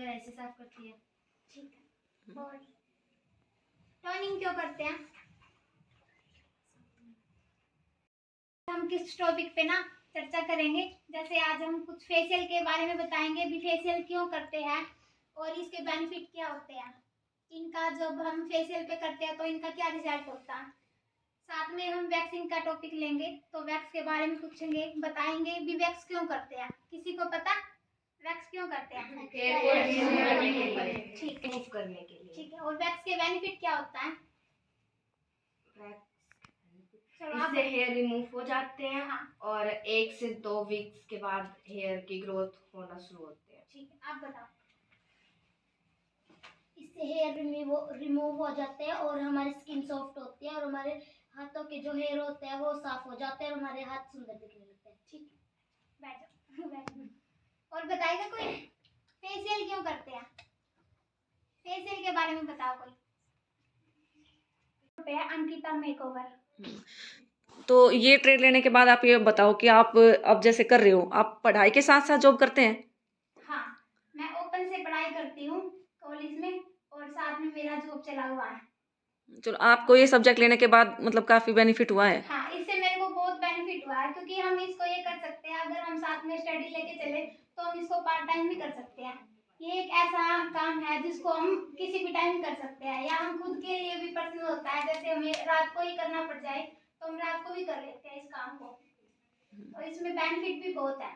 वगैरह ऐसे साफ करती है। ठीक है। और टर्निंग क्यों करते हैं? हम किस टॉपिक पे ना चर्चा करेंगे, जैसे आज हम कुछ फेशियल के बारे में बताएंगे भी, फेशियल क्यों करते हैं और इसके बेनिफिट क्या होते हैं, इनका जब हम फेशियल पे करते हैं तो इनका क्या रिजल्ट होता है। साथ में हम वैक्सिंग का टॉपिक लेंगे, तो वैक्स के बारे में पूछेंगे, बताएंगे भी वैक्स क्यों करते हैं। किसी को पता वैक्स क्यों करते हैं? ठीक है। ठीक है। और वैक्स के बेनिफिट क्या होता है? इससे हेयर रिमूव हो जाते हैं। हाँ। और 1 से 2 वीक्स के बाद हेयर की ग्रोथ होना शुरू होते हैं। ठीक है, आप बताओ। इससे हेयर रिमूव हो जाते हैं और हमारी स्किन सॉफ्ट होती है और हमारे हाथों के जो हेयर होते हैं वो साफ हो जाते हैं और हमारे हाथ सुंदर दिखने लगते हैं। ठीक है, बैठ जाओ। बैठ जाओ। और बताएगा कोई फेशियल क्यों करते हैं? फेशियल के बारे में बताओ कोई। अंकिता मेकओवर। तो ये ट्रेड लेने के बाद आप ये बताओ कि आप अब जैसे कर रहे हो, आप पढ़ाई के साथ साथ जॉब करते हैं? हाँ, मैं ओपन से पढ़ाई करती हूँ कॉलेज में और साथ में मेरा जॉब चला हुआ है। चलो, आपको ये सब्जेक्ट लेने के बाद मतलब काफी बेनिफिट हुआ है? हाँ, इससे मेरे को बहुत बेनिफिट हुआ है, क्योंकि हम इसको ये कर सकते हैं, अगर हम साथ में स्टडी लेके चले तो हम इसको पार्ट टाइम भी कर सकते हैं। ये एक ऐसा काम है जिसको हम किसी भी टाइम कर सकते हैं, या हम खुद के लिए भी पर्सनल होता है, जैसे हमें रात को ही करना पड़ जाए तो हम रात को भी कर लेते हैं इस काम को। और इसमें बेनिफिट भी बहुत है।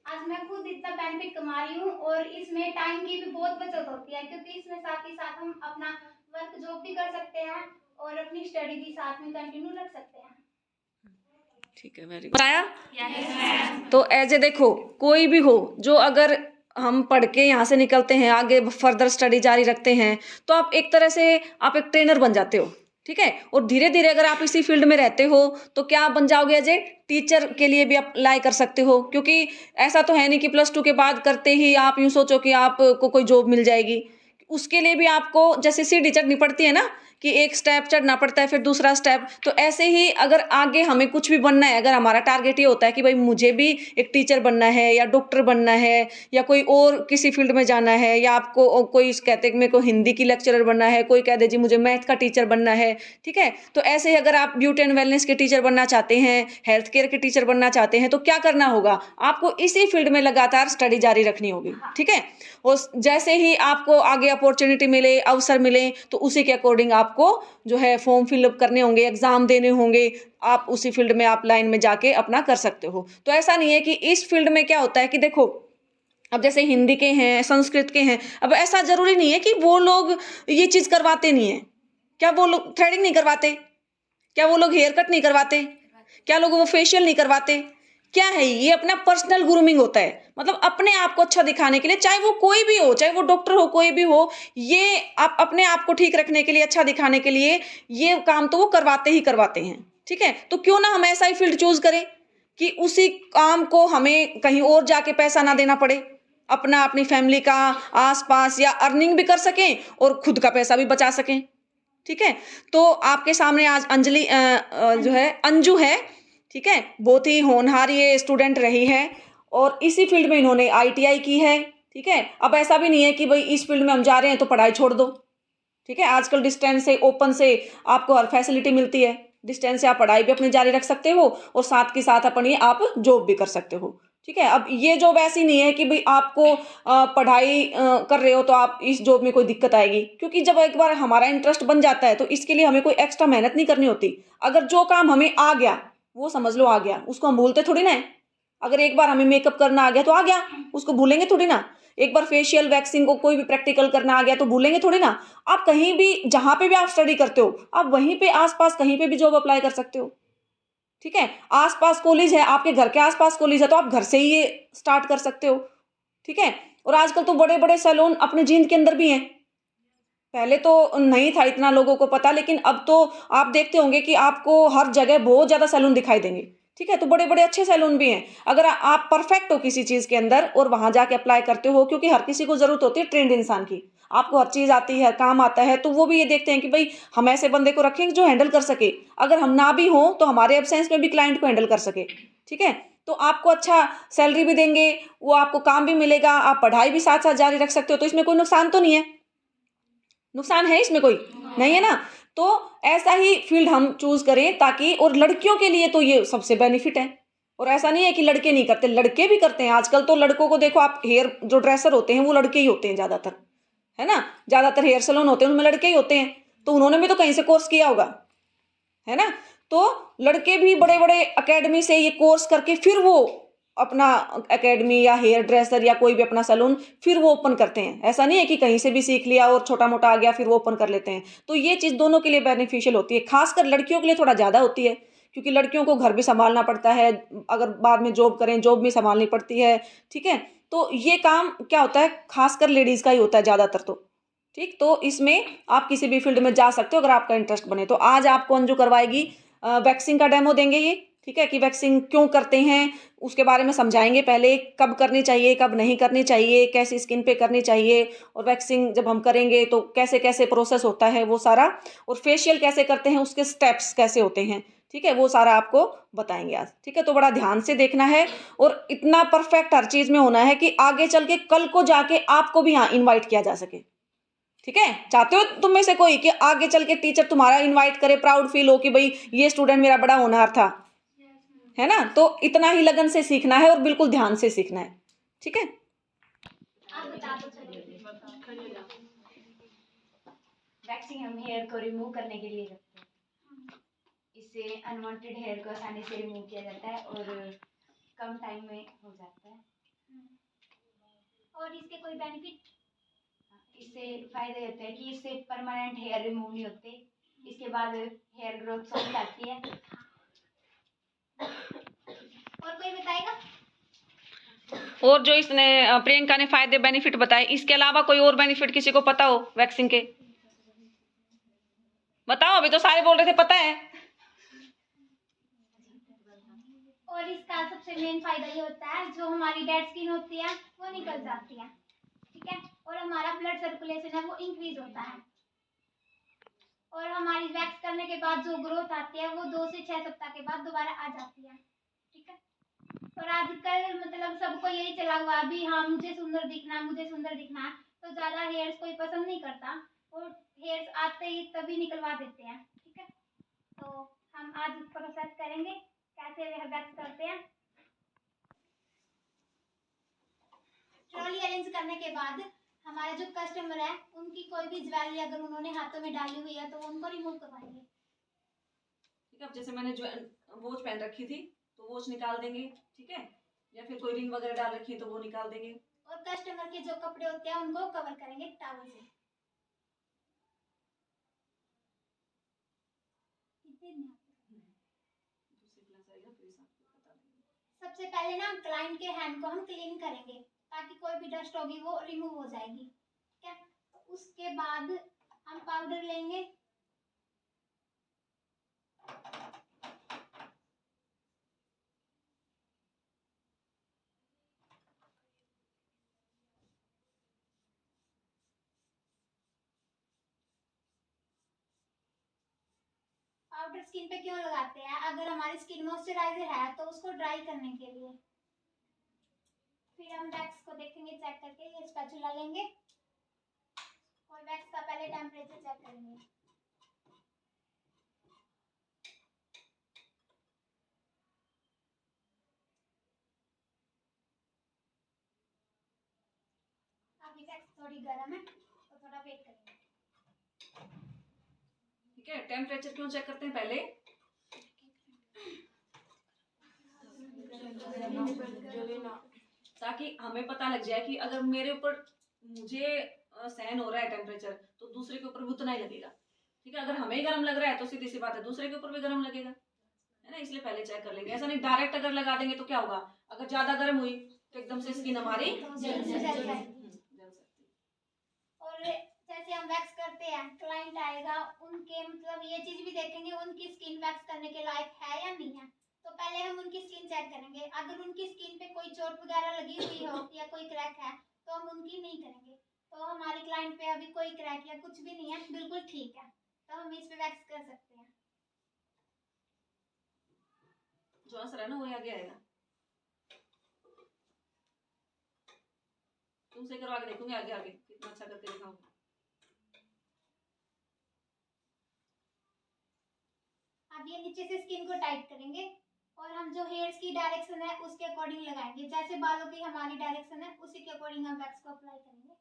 आज मैं खुद इतना बेनिफिट कमा रही हूँ और इसमें टाइम की भी बहुत बचत होती है, क्योंकि इसमें साथ ही साथ हम अपना वर्क जॉब भी कर सकते हैं और अपनी स्टडी भी साथ में कंटिन्यू रख सकते हैं। ठीक है, वेरी गुड। बताया तो एज ए देखो, कोई भी हो जो अगर हम पढ़ के यहाँ से निकलते हैं, आगे फर्दर स्टडी जारी रखते हैं, तो आप एक तरह से आप एक ट्रेनर बन जाते हो। ठीक है। और धीरे धीरे अगर आप इसी फील्ड में रहते हो तो क्या आप बन जाओगे अजय? टीचर के लिए भी अप्लाई कर सकते हो, क्योंकि ऐसा तो है नहीं कि +2 के बाद करते ही आप यूं सोचो कि आपको कोई जॉब मिल जाएगी। उसके लिए भी आपको जैसे सीढ़ी चढ़नी पड़ती है ना, कि एक स्टेप चढ़ना पड़ता है फिर दूसरा स्टेप, तो ऐसे ही अगर आगे हमें कुछ भी बनना है, अगर हमारा टारगेट ये होता है कि भाई मुझे भी एक टीचर बनना है या डॉक्टर बनना है या कोई और किसी फील्ड में जाना है, या आपको कोई कहते मेरे को हिंदी की लेक्चरर बनना है, कोई कह दे जी मुझे मैथ का टीचर बनना है। ठीक है। तो ऐसे ही अगर आप ब्यूटी एंड वेलनेस के टीचर बनना चाहते हैं, हेल्थ केयर के टीचर बनना चाहते हैं, तो क्या करना होगा? आपको इसी फील्ड में लगातार स्टडी जारी रखनी होगी। ठीक है। और जैसे ही आपको आगे अपॉर्चुनिटी मिले, अवसर मिले, तो उसी के अकॉर्डिंग आपको जो है फॉर्म फिलअप करने होंगे, एग्जाम देने होंगे, आप उसी फील्ड में आप लाइन में जाके अपना कर सकते हो। तो ऐसा नहीं है कि इस फील्ड में क्या होता है कि देखो, अब जैसे हिंदी के हैं, संस्कृत के हैं, अब ऐसा जरूरी नहीं है कि वो लोग ये चीज करवाते नहीं है। क्या वो लोग थ्रेडिंग नहीं करवाते? क्या वो लोग हेयर कट नहीं करवाते? क्या लोग वो फेशियल नहीं करवाते? क्या है ये? अपना पर्सनल ग्रूमिंग होता है, मतलब अपने आप को अच्छा दिखाने के लिए, चाहे वो कोई भी हो, चाहे वो डॉक्टर हो, कोई भी हो, ये आप अपने आप को ठीक रखने के लिए, अच्छा दिखाने के लिए ये काम तो वो करवाते ही करवाते हैं। ठीक है। तो क्यों ना हम ऐसा ही फील्ड चूज करें कि उसी काम को हमें कहीं और जाके पैसा ना देना पड़े, अपना अपनी फैमिली का आसपास या अर्निंग भी कर सकें और खुद का पैसा भी बचा सकें। ठीक है। तो आपके सामने आज अंजलि जो है अंजू है। ठीक है। बहुत ही होनहार ये स्टूडेंट रही है और इसी फील्ड में इन्होंने ITI की है। ठीक है। अब ऐसा भी नहीं है कि भाई इस फील्ड में हम जा रहे हैं तो पढ़ाई छोड़ दो। ठीक है। आजकल डिस्टेंस से, ओपन से आपको हर फैसिलिटी मिलती है। डिस्टेंस से आप पढ़ाई भी अपनी जारी रख सकते हो और साथ के साथ अपनी आप जॉब भी कर सकते हो। ठीक है। अब ये जॉब ऐसी नहीं है कि भाई आपको पढ़ाई कर रहे हो तो आप इस जॉब में कोई दिक्कत आएगी, क्योंकि जब एक बार हमारा इंटरेस्ट बन जाता है तो इसके लिए हमें कोई एक्स्ट्रा मेहनत नहीं करनी होती। अगर जो काम हमें आ गया वो समझ लो आ गया, उसको हम भूलते थोड़ी ना है। अगर एक बार हमें मेकअप करना आ गया तो आ गया, उसको भूलेंगे थोड़ी ना। एक बार फेशियल वैक्सिंग को कोई भी प्रैक्टिकल करना आ गया तो भूलेंगे थोड़ी ना। आप कहीं भी, जहां पे भी आप स्टडी करते हो, आप वहीं पे आसपास कहीं पे भी जॉब अप्लाई कर सकते हो। ठीक है। आसपास कॉलेज है, आपके घर के आसपास कॉलेज है, तो आप घर से ही ये स्टार्ट कर सकते हो। ठीक है। और आजकल तो बड़े बड़े सैलून अपने जींद के अंदर भी हैं। पहले तो नहीं था इतना लोगों को पता, लेकिन अब तो आप देखते होंगे कि आपको हर जगह बहुत ज्यादा सैलून दिखाई देंगे। ठीक है। तो बड़े बड़े अच्छे सैलून भी हैं। अगर आप परफेक्ट हो किसी चीज के अंदर और वहां जाके अप्लाई करते हो, क्योंकि हर किसी को जरूरत होती है ट्रेंड इंसान की, आपको हर चीज आती है, काम आता है, तो वो भी ये देखते हैं कि भाई हम ऐसे बंदे को रखें जो हैंडल कर सके, अगर हम ना भी हो तो हमारे एब्सेंस में भी क्लाइंट को हैंडल कर सके। ठीक है। तो आपको अच्छा सैलरी भी देंगे, वो आपको काम भी मिलेगा, आप पढ़ाई भी साथ साथ जारी रख सकते हो, तो इसमें कोई नुकसान तो नहीं है। नुकसान है इसमें कोई नहीं है ना। तो ऐसा ही फील्ड हम चूज करें ताकि, और लड़कियों के लिए तो ये सबसे बेनिफिट है। और ऐसा नहीं है कि लड़के नहीं करते, लड़के भी करते हैं आजकल। तो लड़कों को देखो आप, हेयर जो ड्रेसर होते हैं वो लड़के ही होते हैं ज्यादातर, है ना। ज्यादातर हेयर सैलून होते हैं उनमें लड़के ही होते हैं, तो उन्होंने भी तो कहीं से कोर्स किया होगा, है ना। तो लड़के भी बड़े बड़े एकेडमी से ये कोर्स करके फिर वो अपना एकेडमी या हेयर ड्रेसर या कोई भी अपना सैलून फिर वो ओपन करते हैं। ऐसा नहीं है कि कहीं से भी सीख लिया और छोटा मोटा आ गया फिर वो ओपन कर लेते हैं। तो ये चीज़ दोनों के लिए बेनिफिशियल होती है, खासकर लड़कियों के लिए थोड़ा ज़्यादा होती है, क्योंकि लड़कियों को घर भी संभालना पड़ता है, अगर बाद में जॉब करें जॉब भी संभालनी पड़ती है, ठीक है। तो ये काम क्या होता है, खासकर लेडीज़ का ही होता है ज़्यादातर तो, ठीक। तो इसमें आप किसी भी फील्ड में जा सकते हो अगर आपका इंटरेस्ट बने। तो आज आपको अंजू करवाएगी वैक्सिंग का डेमो देंगे ये, ठीक है, कि वैक्सिंग क्यों करते हैं उसके बारे में समझाएंगे। पहले कब करनी चाहिए कब नहीं करनी चाहिए, कैसी स्किन पे करनी चाहिए, और वैक्सिंग जब हम करेंगे तो कैसे कैसे प्रोसेस होता है वो सारा, और फेशियल कैसे करते हैं उसके स्टेप्स कैसे होते हैं, ठीक है, वो सारा आपको बताएंगे आज, ठीक है। तो बड़ा ध्यान से देखना है, और इतना परफेक्ट हर चीज में होना है कि आगे चल के कल को जाके आपको भी यहाँ इन्वाइट किया जा सके, ठीक है। चाहते हो तुम में से कोई कि आगे चल के टीचर तुम्हारा इनवाइट करे, प्राउड फील हो कि भाई ये स्टूडेंट मेरा बड़ा होनहार था, है ना। तो इतना ही लगन से सीखना है और बिल्कुल ध्यान से सीखना है, ठीक है। आप बता दो चलो। वैक्सिंग हम हेयर को रिमूव करने के लिए करते हैं। इससे अनवांटेड हेयर को आसानी से रिमूव किया जाता है और कम टाइम में हो जाता है। और इसके कोई बेनिफिट? इससे फायदे होते हैं कि इससे परमानेंट हेयर रिमूव नहीं होते, इसके बाद हेयर ग्रोथ सॉफ्ट आती है। और कोई बताएगा? और जो इसने प्रियंका ने फायदे बेनिफिट बताए, इसके अलावा कोई और बेनिफिट किसी को पता हो वैक्सिंग के, बताओ। अभी तो सारे बोल रहे थे पता है। और इसका सबसे मेन फायदा ये होता है, जो हमारी डेड स्किन होती है वो निकल जाती है, ठीक है। और हमारा ब्लड सर्कुलेशन है वो इंक्रीज होता है। और हमारी वैक्स करने के बाद जो ग्रोथ आती है वो 2 से 6 सप्ताह के बाद दोबारा आ जाती है, ठीक है। और आजकल मतलब सबको यही चला हुआ अभी, हाँ मुझे सुंदर दिखना है मुझे सुंदर दिखना है, तो ज़्यादा हेयर्स कोई पसंद नहीं करता, और हेयर्स आते ही तभी निकलवा देते हैं, ठीक है। तो हम आज प्रोसेस करेंगे कैसे वैक्स करते हैं। ट्रॉली अरेंज करने के बाद हमारा जो कस्टमर है उनकी कोई भी ज्वेलरी अगर उन्होंने हाथों में डाली हुई है तो वो उनको रिमूव करवाएंगे, ठीक है। अब जैसे मैंने जो वॉच पहन रखी थी तो वॉच निकाल देंगे, ठीक है, या फिर कोई रिंग वगैरह डाल रखी है तो वो निकाल देंगे। और कस्टमर के जो कपड़े होते हैं उनको कवर करेंगे टॉवल से। सबसे पहले ना क्लाइंट के हैंड को हम क्लीन करेंगे ताकि कोई भी डस्ट होगी वो रिमूव हो जाएगी, ठीक है। तो उसके बाद हम पाउडर लेंगे, पाउडर स्किन पे क्यों लगाते हैं, अगर हमारी स्किन मॉइस्चराइजर है तो उसको ड्राई करने के लिए। फिर हम वैक्स को देखेंगे चेक करके, ये स्पैचुला लेंगे और वैक्स का पहले टेम्परेचर चेक करेंगे। अभी वैक्स थोड़ी गर्म है तो थोड़ा वेट करेंगे, ठीक है। टेम्परेचर क्यों चेक करते हैं पहले, ताकि हमें पता लग जाए कि अगर मेरे ऊपर मुझे सहन हो रहा है टेम्परेचर तो दूसरे के ऊपर भी उतना ही लगेगा, ठीक है। अगर हमें ही गर्म लग रहा है तो सीधी सी बात है दूसरे के ऊपर भी गर्म लगेगा, है ना। इसलिए पहले चेक कर लेंगे, ऐसा नहीं डायरेक्ट अगर लगा देंगे तो क्या होगा, अगर ज्यादा गर्म हुई तो एकदम से स्किन हमारी जल सकती। और जैसे हम वैक्स करते हैं क्लाइंट आएगा उनके मतलब ये चीज भी देखेंगे उनकी स्किन वैक्स करने के लायक है या नहीं है। तो पहले हम उनकी स्किन चेक करेंगे, अगर उनकी स्किन पे कोई चोट वगैरह लगी हुई हो या कोई क्रैक है तो हम उनकी नहीं करेंगे। तो हमारे क्लाइंट पे अभी कोई क्रैक या कुछ भी नहीं है, बिल्कुल ठीक है, तो हम इस पे वैक्स कर सकते हैं। जो असर है ना वो आगे आएगा। तुमसे करवा के देखूंगी आगे आगे कितना अच्छा करके दिखाऊंगी। अब ये नीचे से स्किन को टाइट करेंगे और हम जो हेयर्स की डायरेक्शन है उसके अकॉर्डिंग लगाएंगे। जैसे बालों की हमारी डायरेक्शन है उसी के अकॉर्डिंग हम वैक्स को अप्लाई करेंगे।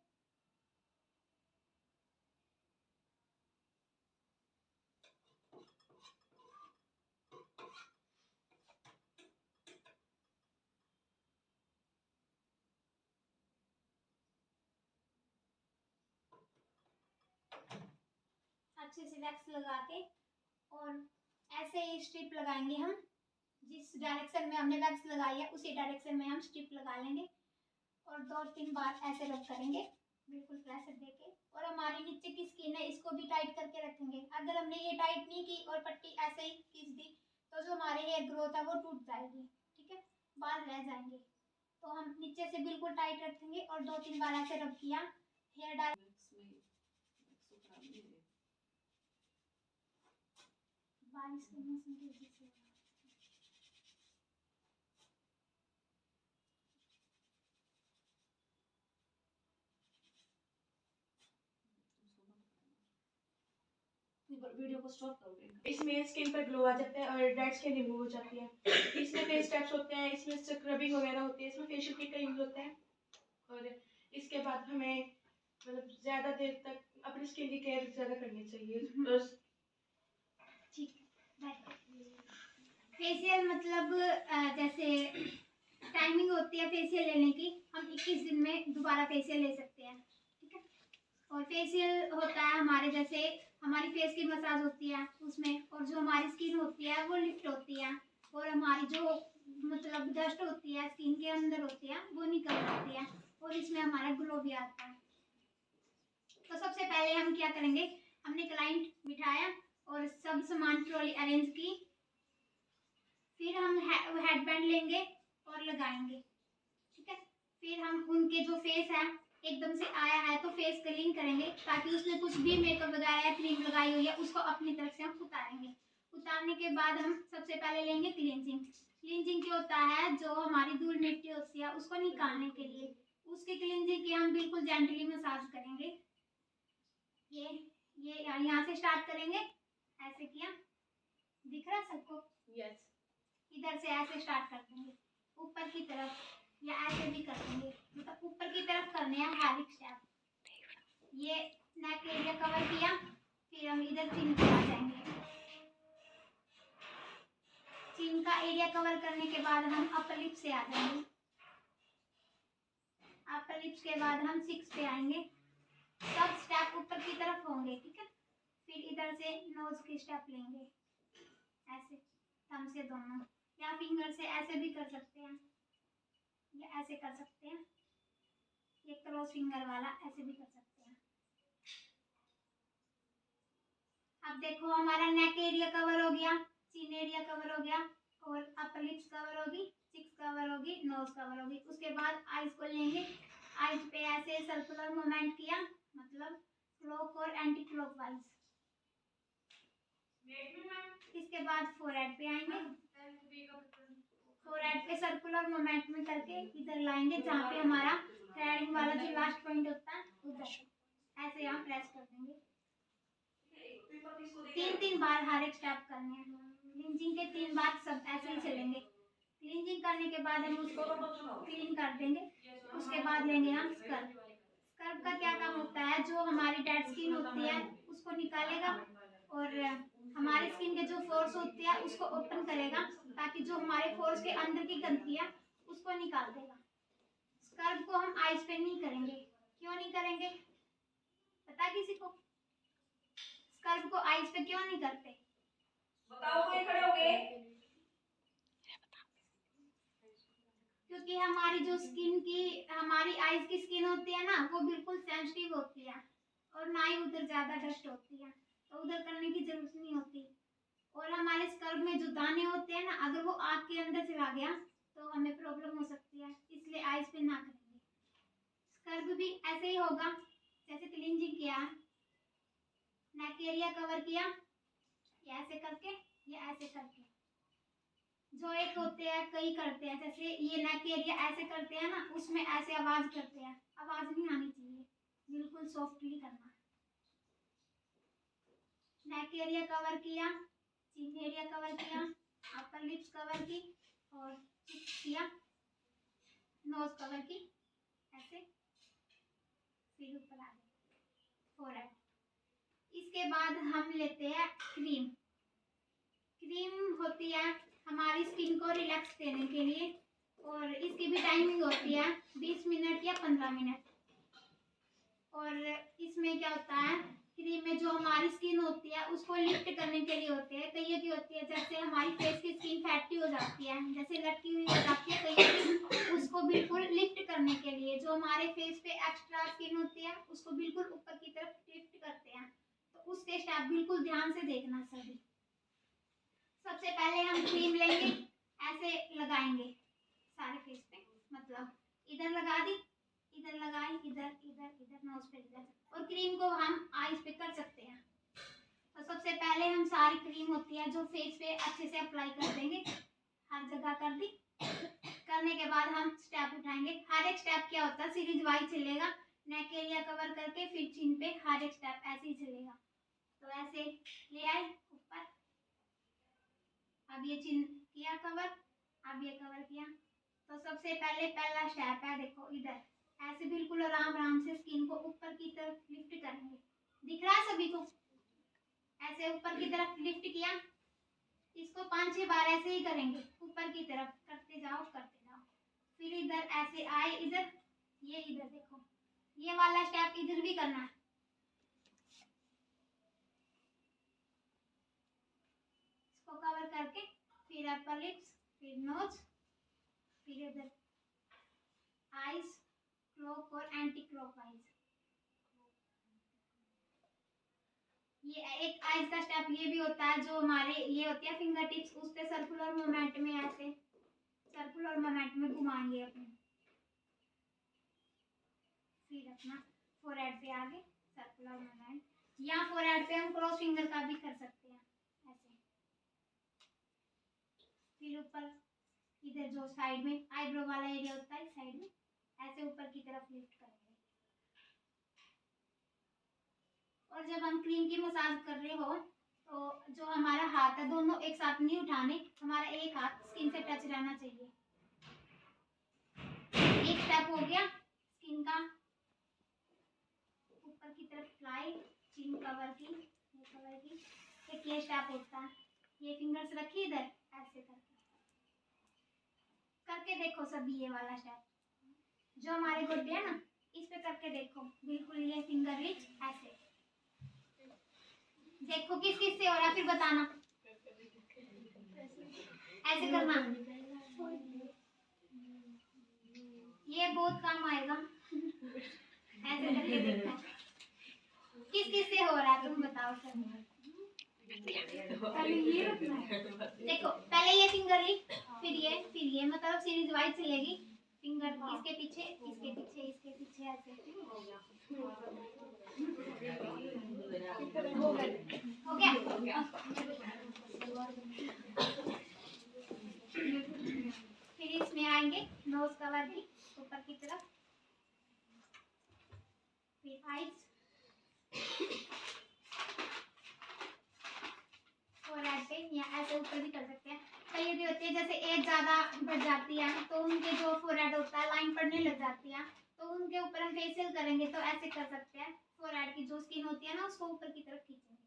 अच्छे से वैक्स लगा के और ऐसे ही स्ट्रिप लगाएंगे हम। जिस डायरेक्शन में हमने वैक्स लगाई है उसी डायरेक्शन में हम स्ट्रिप लगा लेंगे और 2-3 बार ऐसे रब करेंगे बिल्कुल प्रेशर देके। और हमारी नीचे की स्किन है इसको भी टाइट करके रखेंगे। अगर हमने ये टाइट नहीं की और पट्टी ऐसे ही खींच दी तो जो हमारे हेयर ग्रोथ है वो टूट जाएगी, ठीक है, बाल रह जाएंगे। तो हम नीचे से बिल्कुल टाइट रखेंगे और 2-3 बार ऐसे रब किया हेयर डाल। बारिश के मौसम की वजह से वीडियो को स्टॉप करोगे। इसमें स्किन पर ग्लो आ जाता है और डेड स्किन रिमूव हो जाती है। इसमें फेस स्टेप्स होते हैं, इसमें स्क्रबिंग वगैरह होती है, इसमें फेशियल की क्रीम्स होते हैं और इसके बाद हमें मतलब ज़्यादा देर तक अपनी स्किन की केयर ज़्यादा करनी चाहिए। और ठीक है। फेशियल मतलब जैसे टाइमिंग होती है फेशियल लेने की, हम 21 दिन में दोबारा फेशियल ले सकते हैं, ठीक है। और फेशियल होता है हमारे जैसे हमारी फेस की मसाज होती है उसमें, और जो हमारी स्किन होती है वो लिफ्ट होती है और हमारी जो मतलब डस्ट होती है स्किन के अंदर होती है वो निकल जाती है और इसमें हमारा ग्लो भी आता है। तो सबसे पहले हम क्या करेंगे, हमने क्लाइंट बिठाया और सब सामान ट्रॉली अरेंज की, फिर हम हेडबैंड लेंगे और लगाएंगे, ठीक है। फिर हम उनके जो फेस है एकदम से आया है तो फेस क्लीन करेंगे ताकि उसमें कुछ भी मेकअप वगैरह या क्रीम लगाई हुई है उसको अपनी तरफ से हम उतारेंगे। उतारने के बाद हम सबसे पहले लेंगे क्लींजिंग। क्लींजिंग क्या होता है, जो हमारी धूल मिट्टी होती है उसको निकालने के लिए उसकी क्लींजिंग की हम बिल्कुल जेंटली मसाज करेंगे। ये यहाँ से स्टार्ट करेंगे, ऐसे किया, दिख रहा है सबको? यस, इधर से ऐसे स्टार्ट कर देंगे ऊपर की तरफ, या ऐसे भी कर देंगे, मतलब ऊपर की तरफ करने हैं हर एक स्टेप। ये नेक एरिया कवर किया, फिर हम इधर चिन पे आ जाएंगे। चिन का एरिया कवर करने के बाद हम अपर लिप से आ जाएंगे। अपर लिप्स के बाद हम 6 पे आएंगे। सब स्टेप ऊपर की तरफ होंगे, ठीक है। फिर इधर से नोज की स्टेप लेंगे, ऐसे थंब से दोनों, या फिंगर से ऐसे भी कर सकते हैं, या ऐसे कर सकते हैं, ये क्रॉस फिंगर वाला ऐसे भी कर सकते हैं। अब देखो हमारा नेक एरिया कवर हो गया, चिन एरिया कवर हो गया और अपर लिप्स कवर होगी, 6 कवर होगी, नोज कवर होगी। उसके बाद आईज को लेंगे, आईज पे ऐसे सर्कुलर मूवमेंट किया, मतलब क्लॉक और एंटी क्लॉकवाइज। इसके बाद फोरहेड पे आएंगे, फोरहेड पे सर्कुलर मोमेंट में करके इधर लाएंगे जहाँ पे हमारा थ्रेडिंग वाला जो लास्ट पॉइंट होता है उधर ऐसे हम प्रेस कर देंगे। 3-3 बार हर एक स्टेप करने हैं। क्लींजिंग के 3 बार सब ऐसे ही चलेंगे। क्लींजिंग करने के बाद हम उसको क्लीन कर देंगे। उसके बाद लेंगे हम स्क्रब। स्क्रब का क्या काम होता है, जो हमारी डेड स्किन होती है उसको निकालेगा और हमारी स्किन के जो पोर्स होते हैं उसको ओपन करेगा ताकि जो हमारे पोर्स के अंदर की गंदगी है उसको निकाल देगा। स्क्रब को हम आईज पे नहीं करेंगे। क्यों नहीं करेंगे पता किसी को? स्क्रब को आईज पे क्यों नहीं करते बताओ, कोई खड़े हो गए? क्योंकि हमारी जो स्किन की हमारी आईज की स्किन होती है ना वो बिल्कुल सेंसिटिव होती है और ना ही उधर ज्यादा डस्ट होती है, तो उधर करने की जरूरत नहीं होती। और हमारे स्क्रब में जो दाने होते हैं ना, अगर वो आग के अंदर चला गया तो हमें प्रॉब्लम हो सकती है, इसलिए आईज पे ना करेंगे। स्क्रब भी ऐसे ही होगा जैसे क्लींजिंग किया, नेक एरिया कवर किया, ये ऐसे करके, ये ऐसे करके। जो एक होते हैं कई करते हैं, जैसे ये नेक एरिया ऐसे करते हैं ना, उसमें ऐसे आवाज करते हैं, आवाज नहीं आनी चाहिए, बिल्कुल सॉफ्टली करना। नेक एरिया कवर किया, चिन एरिया कवर किया, अपर लिप्स कवर की और चिक्स किया, नोज कवर की ऐसे, फिर ऊपर आ गए फोरहेड। इसके बाद हम लेते हैं क्रीम। क्रीम होती है हमारी स्किन को रिलैक्स देने के लिए और इसकी भी टाइमिंग होती है 20 मिनट या 15 मिनट। और इसमें क्या होता है, क्रीम में जो हमारी स्किन होती है उसको लिफ्ट करने के लिए होती है। कईयों की होती है जैसे हमारी फेस की स्किन फैटी हो जाती है, जैसे लटकी हुई हो जाती है कईयों की, उसको बिल्कुल लिफ्ट करने के लिए जो हमारे फेस पे एक्स्ट्रा स्किन होती है उसको बिल्कुल ऊपर की तरफ लिफ्ट करते हैं। तो उसके स्टेप बिल्कुल ध्यान से देखना सभी। सबसे पहले हम क्रीम लेंगे, ऐसे लगाएंगे सारे फेस पे, मतलब इधर लगा दी, इधर लगाई, इधर इधर इधर नोज पे इधर, और क्रीम को हम आईज पे कर सकते हैं। तो सबसे पहले हम सारी क्रीम होती है जो फेस पे अच्छे से अप्लाई कर देंगे, हर जगह कर दी। करने के बाद हम स्टेप उठाएंगे। हर एक स्टेप क्या होता है सीरीज वाइज चलेगा, नेक एरिया कवर करके फिर चिन पे हर एक स्टेप ऐसे ही चलेगा। तो ऐसे ले आए ऊपर, अब ये चिन किया कवर, अब ये कवर किया। तो सबसे पहले पहला स्टेप है, देखो इधर ऐसे बिल्कुल आराम आराम से स्किन को ऊपर की तरफ लिफ्ट करेंगे। दिख रहा है सभी को? ऐसे ऊपर की तरफ लिफ्ट किया, इसको 5-6 बार ऐसे ही करेंगे, ऊपर की तरफ करते जाओ करते जाओ। फिर इधर ऐसे आए, इधर ये इधर देखो, ये वाला स्टेप इधर भी करना है। इसको कवर करके फिर अपर लिप्स, फिर नोज, फिर इधर आईज, क्लॉक और एंटी क्लॉक वाइज। ये एक आईज का स्टेप ये भी होता है जो हमारे ये होती है फिंगर टिप्स, उस पे सर्कुलर मोमेंट में ऐसे सर्कुलर मोमेंट में घुमाएंगे अपने। फिर अपना फोरहेड पे आगे सर्कुलर मोमेंट, या फोरहेड पे हम क्रॉस फिंगर का भी कर सकते हैं ऐसे। फिर ऊपर इधर जो साइड में आईब्रो वाला एरिया होता है साइड में ऐसे ऊपर की तरफ लिफ्ट करेंगे। और जब हम क्रीम की मसाज कर रहे हो तो जो हमारा हाथ है दोनों एक साथ नहीं उठाने, हमारा एक हाथ स्किन से टच रहना चाहिए। एक स्टेप हो गया स्किन का, ऊपर की तरफ फ्लाई, चिन कवर की, ये कवर की। एक ये स्टेप होता है, ये फिंगर्स रखिए इधर ऐसे करके देखो सभी ये वाला स्टेप जो हमारे गोड्डे है ना इस पे करके देखो, बिल्कुल ये फिंगर लिफ्ट ऐसे देखो किस किस से हो रहा है, फिर बताना। ऐसे करना, ये बहुत काम आएगा। ऐसे करके देखो किस किस से हो रहा है, तुम बताओ सर। पहले ये रखना है, देखो पहले ये फिंगर लिफ्ट, फिर ये मतलब सीरीज वाइज चलेगी। फिंगर इसके पीछे इसके पीछे इसके पीछे ऐसे हो गया। फिर इसमें आएंगे नोज कवर की ऊपर की तरफ, फिर आईज, फोरहेड पे या ऐसे ऊपर भी कर सकते हैं। कई भी होती है जैसे एज ज्यादा बढ़ जाती है तो उनके जो फोरहेड होता है लाइन पड़ने लग जाती है, तो उनके ऊपर हम फेशियल करेंगे तो ऐसे कर सकते हैं। फोरहेड की जो स्किन होती है ना उसको ऊपर की तरफ खींचेंगे।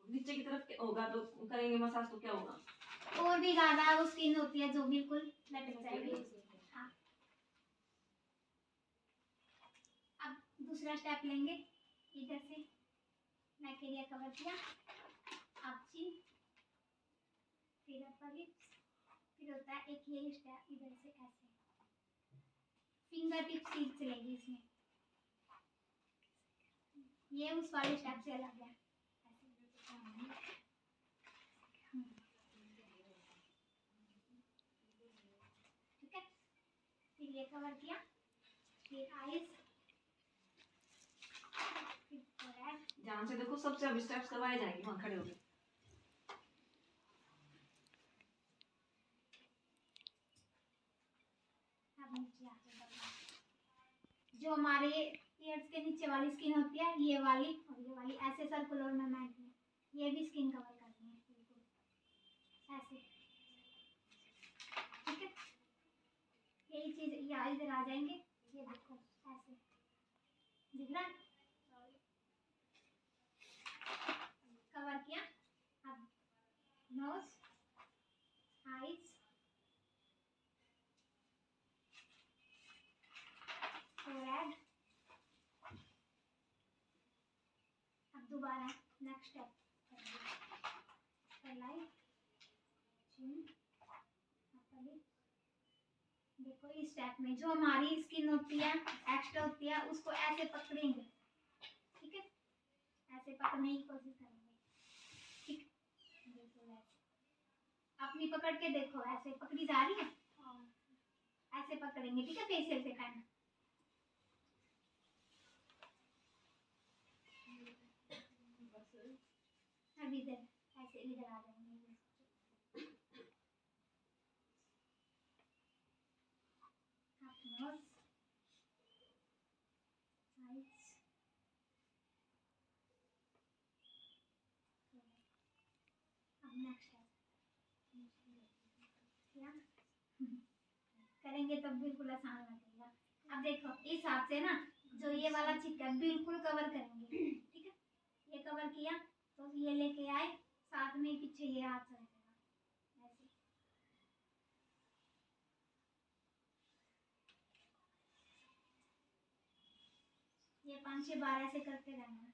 नीचे की तरफ होगा तो करेंगे मसाज तो क्या होगा, और भी ज्यादा वो स्किन होती है जो बिल्कुल लटक जाएगी। हाँ, अब दूसरा स्टेप लेंगे, इधर से नेक एरिया कवर किया, अब चिन, फिर अपर लिप्स, फिर होता है एक ये स्टेप इधर से ऐसे फिंगर टिप सीध चलेगी इसमें, ये उस वाले स्टेप से अलग है। ठीक है, फिर ये कवर किया, फिर आईज, फिर फोरहेड। ध्यान से देखो, सबसे अब स्टेप्स करवाए जाएंगे, वहाँ खड़े हो गए। जो हमारे ईयर्स के नीचे वाली स्किन होती है, ये वाली और ये वाली, ऐसे सर्कुलर मूवमेंट में ये भी स्किन कवर करनी है बिल्कुल ऐसे, ठीक है। यही चीज यहाँ इधर आ जाएंगे, ये देखो ऐसे दिख रहा है, कवर किया। अब नोज, आईज, फोरहेड। अब दोबारा नेक्स्ट स्टेप करेंगे, चिन, अपर लिप। देखो इस स्टेप में जो हमारी स्किन होती है एक्स्ट्रा होती है उसको ऐसे पकड़ेंगे, ठीक है, ऐसे पकड़ने की कोशिश करेंगे, ठीक, बिल्कुल ऐसे अपनी पकड़ के देखो, ऐसे पकड़ी जा रही है, ऐसे पकड़ेंगे, ठीक है, फेशियल से करना। अब इधर ऐसे इधर आ जाएंगे, नोज, आईज, अब नेक्स्ट करेंगे तब बिल्कुल आसान लगेगा। अब देखो इस हाथ से ना जो ये वाला चिक्का बिल्कुल कवर करेंगे, ठीक है, ये कवर किया तो ये लेके आए साथ में पीछे ये हाथ चल जाएगा ऐसे, ये 5-6 बार ऐसे करते रहना है।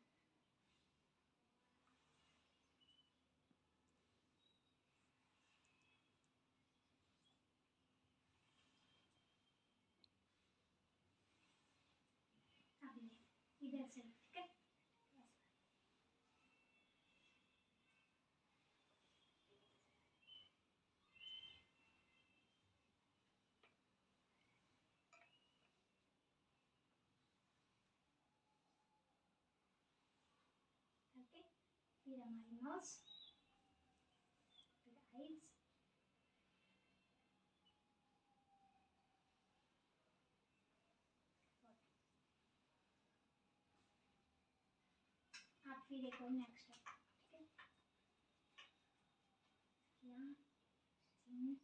अब ये इधर से, ठीक है, करके फिर हमारी नोज, फिर आईज, अब फिर एक और नेक्स्ट है, ठीक है, यहाँ चिन,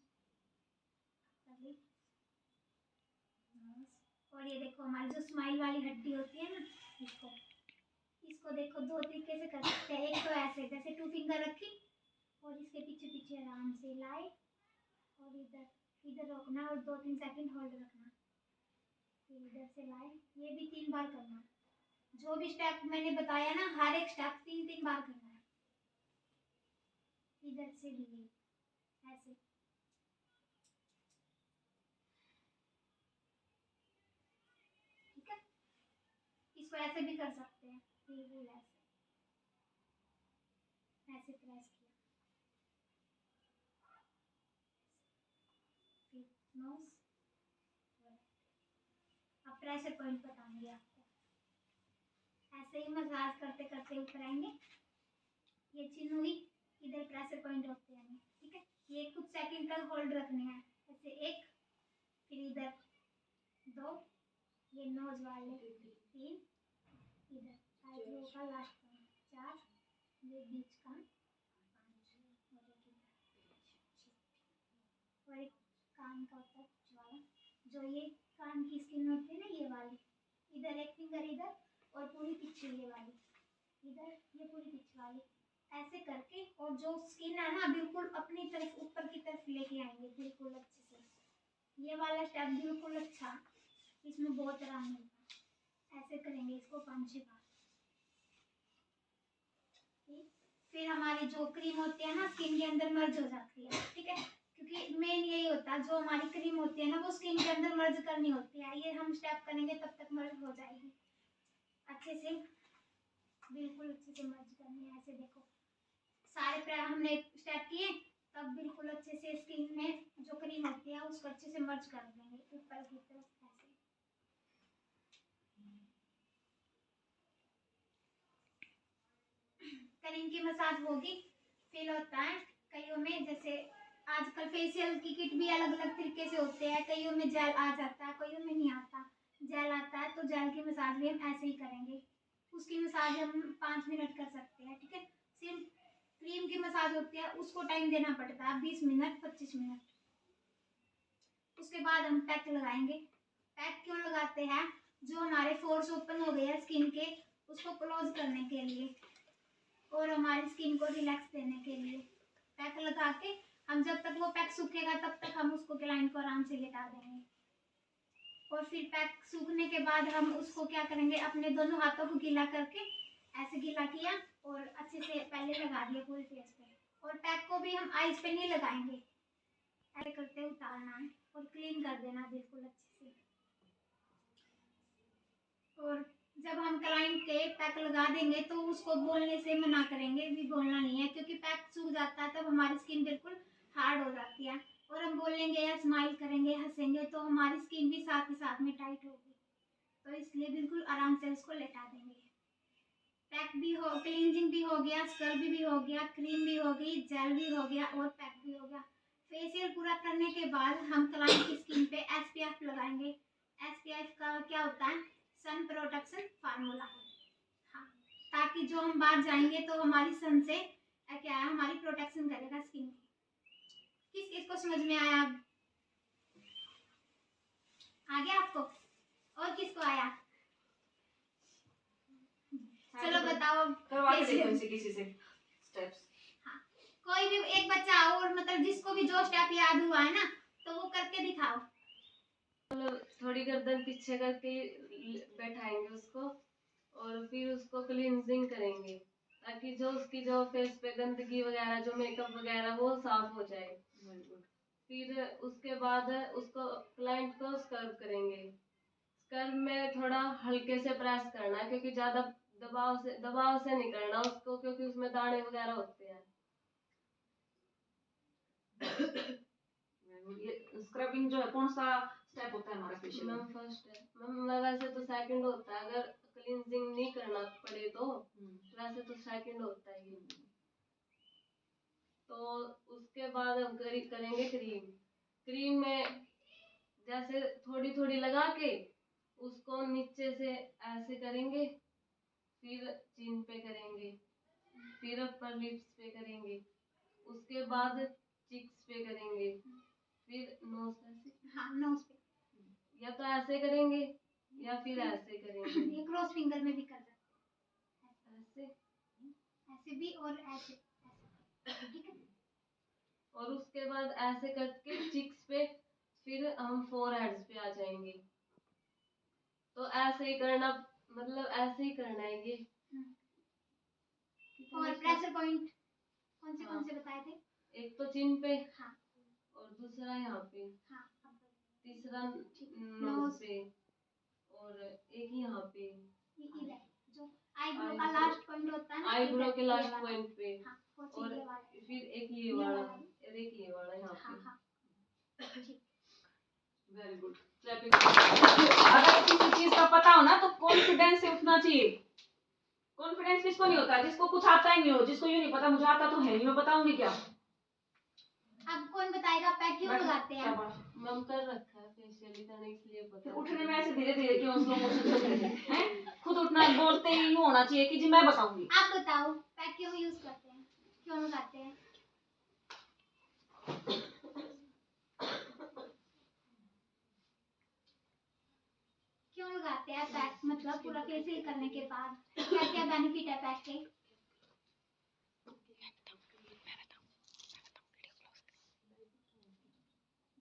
अपर लिप, नोज, और ये देखो हमारी जो स्माइल वाली हड्डी होती है ना, इसको देखो दो तरीके से कर सकते हैं। एक तो ऐसे जैसे 2 फिंगर रखी और इसके पीछे पीछे आराम से लाए और इधर रोकना और 2-3 सेकंड होल्ड रखना, फिर इधर से लाए, ये भी 3 बार करना। जो भी स्टेप मैंने बताया ना हर एक स्टेप 3-3 बार करना है। इधर से भी ऐसे, ठीक है, इसको ऐसे भी कर सकते हैं, बिल्कुल ऐसे ऐसे प्रेस किया, फिर नोज, अब प्रेशर पॉइंट बताऊंगी आपको, ऐसे ही मसाज करते करते ऊपर आएंगे, ये चिन्ह हुई, इधर प्रेशर पॉइंट होते हैं, ठीक है, ये कुछ सेकंड तक होल्ड रखने हैं, ऐसे 1, फिर इधर 2, ये नोज वाले 3, इधर आईब्रो का लास्ट पॉइंट 4, ये बीच का 5, और एक कान का होता है वाला, जो ये कान की स्किन होती है ना ये वाली, इधर एक फिंगर इधर और पूरी पीछे ये वाली, इधर ये पूरी पीछे वाली, ऐसे करके और जो स्किन है ना बिल्कुल अपनी तरफ ऊपर की तरफ लेके आएंगे बिल्कुल अच्छे से। ये वाला स्टेप बिल्कुल अच्छा, इसमें बहुत आराम मिलता है। ऐसे करेंगे इसको 5-6 बार। फिर हमारी जो क्रीम होती है ना स्किन के अंदर मर्ज हो जाती है, ठीक है, क्योंकि मेन यही होता है जो हमारी क्रीम होती है ना वो स्किन के अंदर मर्ज करनी होती है। ये हम स्टेप करेंगे तब तक मर्ज हो जाएगी अच्छे से, बिल्कुल अच्छे से मर्ज करनी है। ऐसे देखो सारे हमने स्टेप किए तब बिल्कुल अच्छे से स्किन में जो क्रीम होती है उसको अच्छे से मर्ज कर देंगे ऊपर की तरफ ऐसे। क्रीम की मसाज होगी, फील होता है कईयों में, जैसे आजकल फेशियल की किट भी अलग अलग तरीके से होते हैं, कईयों में जेल आ जाता है, कईयों में नहीं आता। जेल आता है तो तो जेल की मसाज भी हम ऐसे ही करेंगे। उसकी मसाज हम 5 मिनट कर सकते हैं, ठीक है। सिर्फ क्रीम की मसाज होती है, उसको टाइम देना पड़ता है 20 मिनट 25 मिनट। उसके बाद हम पैक लगाएंगे। पैक क्यों लगाते हैं? जो हमारे पोर्स ओपन हो गए हैं स्किन के, उसको क्लोज करने के लिए और हमारी स्किन को रिलैक्स देने के लिए पैक लगा के हम जब तक वो पैक सूखेगा तब तक हम उसको क्लाइंट को आराम से लेटा देंगे। और फिर पैक सूखने के बाद हम उसको क्या करेंगे, अपने दोनों हाथों को गीला करके ऐसे गीला किया और अच्छे से पहले लगा दिया पूरे फेस पे। और पैक को भी हम आईज पे नहीं लगाएंगे, ऐसे करते उतारना है और क्लीन कर देना बिल्कुल अच्छे से। और जब हम क्लाइंट के पैक लगा देंगे तो उसको बोलने से मना करेंगे, भी बोलना नहीं है, क्योंकि पैक सूख जाता है तब हमारी स्किन बिल्कुल हार्ड हो जाती है। और हम बोलेंगे या स्माइल करेंगे, हंसेंगे तो हमारी स्किन भी साथ ही साथ में टाइट होगी। तो इसलिए बिल्कुल आराम से उसको लेटा देंगे। पैक भी हो, क्लींजिंग भी हो गया, स्क्रब भी हो गया, क्रीम भी हो गई, जेल भी हो गया और पैक भी हो गया। फेशियल पूरा करने के बाद हम क्लाइंट की स्किन पे SPF लगाएंगे। SPF का क्या होता है? Sun protection formula. हाँ, ताकि जो हम बाहर जाएंगे तो हमारी सन से क्या है, हमारी प्रोटेक्शन करेगा स्किन की। किस किस को समझ में आया? आ गया आपको? और किसको आया? चलो बताओ। करवा के देखो इसे किसी से स्टेप्स। हाँ, कोई भी एक बच्चा आओ और मतलब जिसको भी जो स्टेप याद हुआ है ना तो वो करके दिखाओ। थोड़ी गर्दन पीछे करके बैठाएंगे उसको और फिर उसको क्लींजिंग करेंगे ताकि जो उसकी जो फेस पे गंदगी वगैरह जो मेकअप वगैरह वो साफ हो जाए। फिर उसके बाद उसको क्लाइंट को स्क्रब करेंगे। स्क्रब में थोड़ा हल्के से प्रेस करना है क्योंकि ज्यादा दबाव से नहीं करना उसको, क्योंकि उसमें दाने वगैरह होते हैं। ये स्क्रबिंग जो है कौन सा स्टेप होता है हमारा फेशियल में? मैम फर्स्ट है मैम, वैसे तो सेकंड होता है, अगर क्लींजिंग नहीं करना पड़े तो वैसे तो सेकंड होता है ये। तो उसके बाद हम करेंगे क्रीम। क्रीम में जैसे थोड़ी थोड़ी लगा के उसको नीचे से ऐसे करेंगे, फिर चिन पे करेंगे, फिर अपर लिप्स पे करेंगे, उसके बाद चिक्स पे करेंगे, फिर नोज पे। हाँ, नोज पे या तो ऐसे करेंगे या फिर ऐसे करेंगे। ये क्रॉस फिंगर में भी कर सकते हैं, ऐसे ऐसे भी और ऐसे ऐसे, ठीक है। और उसके बाद ऐसे करके चिक्स पे, फिर हम फोरहेड्स पे आ जाएंगे। तो ऐसे ही करना, मतलब ऐसे ही करना है ये। और प्रेशर पॉइंट कौन से बताए थे? एक तो चिन पे, हाँ, और दूसरा यहाँ पे, हाँ, तीसरा नोज पे, और एक यहाँ पे इधर जो आईब्रो का लास्ट पॉइंट होता है ना, आईब्रो के ये लास्ट वाला। पॉइंट पे, हाँ, और ये वाला। फिर एक ये वाला और एक ये वाला यहाँ हाँ, पे। हाँ, ठीक। Very good. अगर किसी चीज का पता हो ना तो कॉन्फिडेंस से उठना चाहिए। कॉन्फिडेंस किसको नहीं होता? जिसको कुछ आता ही नहीं हो, जिसको यूं नहीं पता मुझे आता तो है नहीं, मैं बताऊंगी क्या? अब कौन बताएगा पैक क्यों लगाते हैं? मैम कर रखा है फेशियल करने, इसलिए पता। उठने में ऐसे धीरे धीरे क्यों स्लो मोशन से करते हैं? खुद उठना बोलते ही यूं होना चाहिए कि जी मैं बताऊंगी। आप बताओ पैक क्यों यूज करते हैं, क्यों लगाते हैं? क्यों लगाते हैं पैक? मतलब पूरा फेशियल करने के बाद क्या क्या बेनिफिट है पैक के?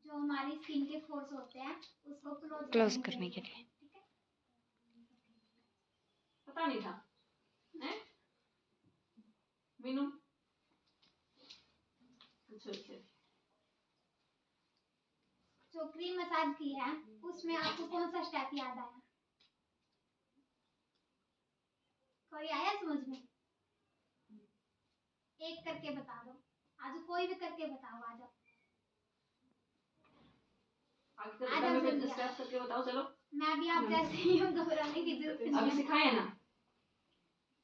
जो हमारी स्किन के पोर्स होते हैं उसको क्लोज करने के लिए, ठीक है। पता नहीं था हैं मीनू? अच्छा। जो क्रीम मसाज की है उसमें आपको कौन सा स्टेप याद आया? कोई आया समझ में? एक करके बता दो, आज कोई भी करके बताओ। आ जाओ, स्टेप करके बताओ। चलो मैं भी आप जैसे ही हूँ, घबराने की जरूरत नहीं अभी है। सिखाए है ना,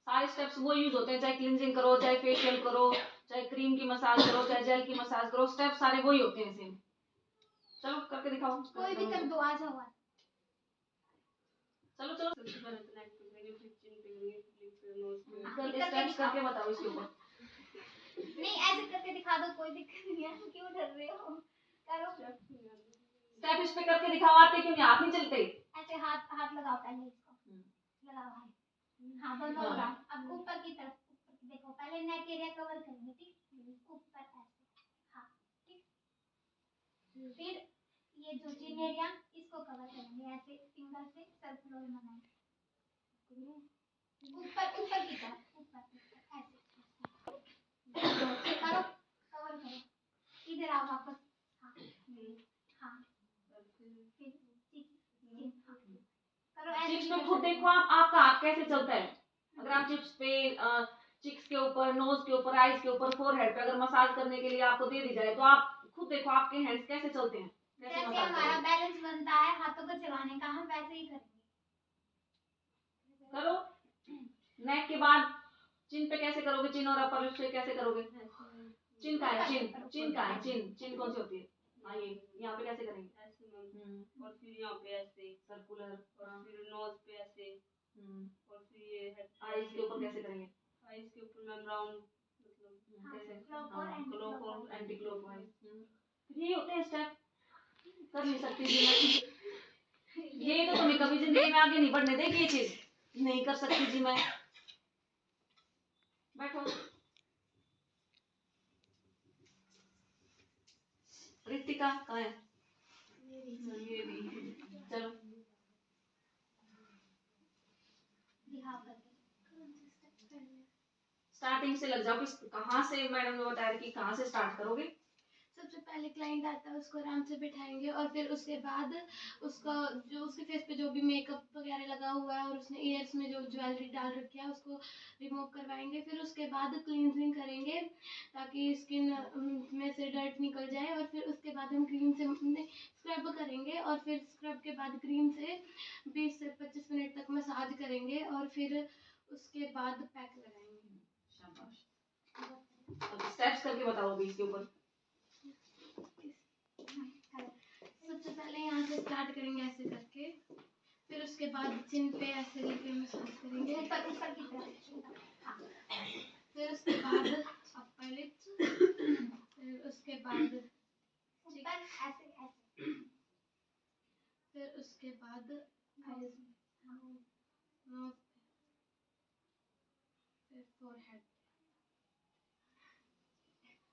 सारे स्टेप्स वो यूज होते हैं, चाहे क्लींजिंग करो, चाहे फेशियल करो, चाहे क्रीम की मसाज करो, चाहे जेल की मसाज करो, स्टेप सारे वही होते हैं सेम। चलो करके दिखाओ। कोई भी कर दो, आ जाओ। चलो सबसे पहले तो नेक पे करेंगे, फिर चिन पे करेंगे, फिर लिप पे, नोज पे। करके स्टेप्स करके बताओ इसके ऊपर। नहीं ऐसे करके दिखा दो, कोई दिक्कत नहीं है, क्यों डर रहे हो, करो। स्टेप इस पे करके दिखाओ, आते क्यों नहीं, हाथ नहीं चलते। ऐसे हाथ हाथ लगाओ पहले इसको, लगाओ हाथ, हाँ दोनों हाँ। लगाओ। अब ऊपर की तरफ, ऊपर की देखो, पहले नेक एरिया कवर करेंगे, ठीक, ऊपर ऐसे, हाँ ठीक। फिर ये जो चिन एरिया, इसको कवर करेंगे ऐसे, फिंगर से सर्कुलर बनाएंगे, ऊपर ऊपर की तरफ, ऊपर ऐसे करो, कवर करो, इधर आओ वापस, हाँ हाँ, फिर चिन, हाँ करो ऐसे। चिक्स पे खुद देखो आप, आपका हाथ कैसे चलता है। अगर आप चिक्स पे, चिक्स के ऊपर, नोज के ऊपर, आईज के ऊपर, फोरहेड पे अगर मसाज करने के लिए आपको दे दी जाए, तो आप खुद देखो आपके हैंड्स कैसे चलते हैं, कैसे जैसे मसाज हमारा करोगे। बैलेंस बनता है हाथों को चलाने का, हम वैसे ही करेंगे। करो। नेक के बाद चिन पे कैसे करोगे, चिन और अपर लिप पे कैसे करोगे। चिन का है, चिन, चिन का है, चिन, चिन कौन सी होती है, हाँ ये यहाँ पे कैसे करेंगे, ऐसे मैम, और फिर यहाँ पे ऐसे सर्कुलर, और फिर नोज पे ऐसे, और फिर ये आईज के ऊपर कैसे करेंगे, आईज के ऊपर मैम राउंड, मतलब कैसे, क्लॉक और एंटी क्लॉक क्लॉक। और एंटी क्लॉकवाइज। ये होते हैं स्टेप। कर नहीं सकती जी मैं, ये तो तुम्हें कभी जिंदगी में आगे नहीं बढ़ने देगी, ये चीज नहीं कर सकती जी मैं। बैठो। रितिका कहाँ है, ये भी चलो दिखाओ करके। स्टार्टिंग से लग जाओ, किस कहाँ से, मैडम ने बताया कि कहाँ से स्टार्ट करोगे। सबसे पहले क्लाइंट आता है, उसको आराम से बिठाएंगे और फिर उसके बाद उसका जो उसके फेस पे जो भी मेकअप वगैरह लगा हुआ है और उसने ईयर्स में जो ज्वेलरी डाल रखी है उसको रिमूव करवाएंगे। फिर उसके बाद क्लींजिंग करेंगे ताकि स्किन में से डर्ट निकल जाए, और फिर उसके बाद हम क्रीम से स्क्रब करेंगे, और फिर स्क्रब के बाद क्रीम से 20 से 25 मिनट तक मसाज करेंगे, और फिर उसके बाद पैक लगाएंगे। शाबाश। अब स्टेप्स करके बताओ अभी इसके ऊपर। सबसे पहले यहाँ से स्टार्ट करेंगे ऐसे करके, फिर उसके बाद चिन पे ऐसे लेके मसाज करेंगे, ऊपर ऊपर की तरफ, हाँ। फिर उसके बाद अपर लिप्स, फिर उसके बाद ऊपर ऐसे ऐसे, फिर उसके बाद आईज, नोज, फिर फोरहेड।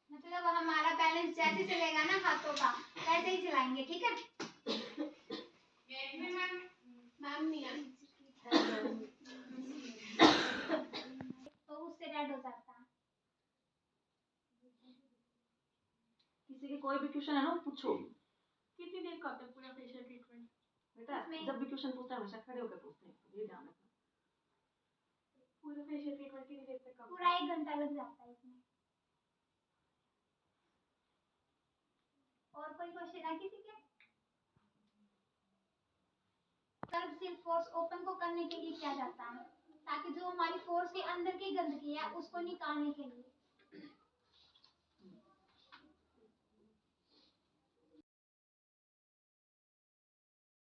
मतलब हमारा बैलेंस जैसे चलेगा ना हाथों का, वैसे ही चलाएंगे, ठीक है। मैम नहीं आई। तो उससे रेड हो जाता है। किसी के कोई भी क्वेश्चन है ना पूछो। कितनी देर का होता है पूरा फेशियल ट्रीटमेंट? बेटा इसमें- जब भी क्वेश्चन पूछता है हमेशा खड़े होकर पूछते हैं, ये ध्यान रखना। पूरा फेशियल ट्रीटमेंट कितनी देर तक का? पूरा 1 घंटा लग जाता है इसमें। और कोई क्वेश्चन है किसी के? कर्व सिर्फ फोर्स ओपन को करने के लिए किया जाता है, ताकि जो हमारी फोर्स के अंदर की गंदगी है उसको निकालने के लिए।